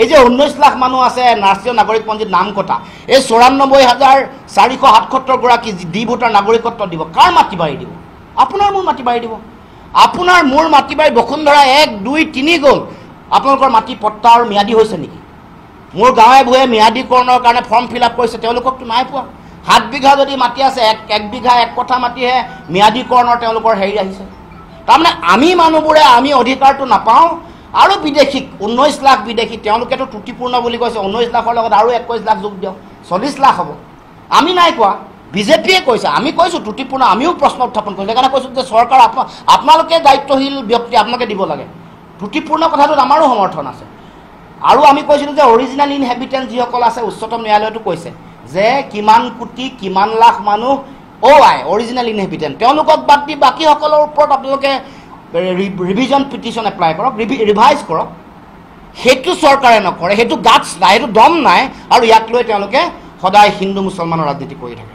এই যে 19 লাখ মানুহ আছে ৰাষ্ট্ৰীয় নাগৰিকপঞ্জীত নাম কটা, এই 94,477 গৰাকী ডি ভোটাৰ নাগৰিকত্ব দিব, কাৰ মাটি বাৰী দিব? আপোনাৰ মোৰ মাটি বাৰী দিব। আপোনাৰ মোৰ মাটি বাৰী বসুন্ধৰা 1, 2, 3 গ'ল। আপোনালোকৰ মাটি পট্টা আৰু ম্যাদী হৈছে নেকি? মোৰ গাঁৱে ভূঞে ম্যাদীকৰণৰ কাৰণে ফৰ্ম ফিল আপ কৰিছে, তেওঁলোককতো নাই পোৱা। 7 বিঘা যদি মাটি আছে, 1 বিঘা 1 কঠা মাটিহে ম্যাদীকৰণৰ তেওঁলোকৰ হেৰি আহিছে। তাৰমানে আমি মানুহবোৰে আমি অধিকাৰটো নাপাওঁ আৰু বিদেশীক 19 লাখ বিদেশী, তেওঁলোকেতো ত্ৰুটিপূৰ্ণ বুলি কৈছে। 19 লাখৰ লগত আৰু 21 লাখ যোগ দিয়ক, 40 লাখ হ'ব। আমি নাই কোৱা, বিজেপিয়ে কৈছে। আমি কৈছোঁ ত্ৰুটিপূৰ্ণ, আমিও প্ৰশ্ন উত্থাপন কৰিছোঁ। সেইকাৰণে কৈছোঁ যে চৰকাৰ আপোনালোকে দায়িত্বশীল ব্যক্তি, আপোনালোকে দিব লাগে। ত্ৰুটিপূৰ্ণ কথাটোত আমাৰো সমৰ্থন আছে। আৰু আমি কৈছিলোঁ যে অৰিজিনেল ইনহেবিটেণ্ট যিসকল আছে, উচ্চতম ন্যায়ালয়তো কৈছে যে কিমান কোটি কিমান লাখ মানুহ অৰিজিনেল ইনহেবিটেণ্ট, তেওঁলোকক বাদ দি বাকীসকলৰ ওপৰত আপোনালোকে ৰিভিজন পিটিশ্যন এপ্লাই কৰক, ৰিভাইজ কৰক। সেইটো চৰকাৰে নকৰে, সেইটো গাটছ নাই, সেইটো দম নাই, আৰু ইয়াক লৈ তেওঁলোকে সদায় হিন্দু মুছলমানৰ ৰাজনীতি কৰি থাকে।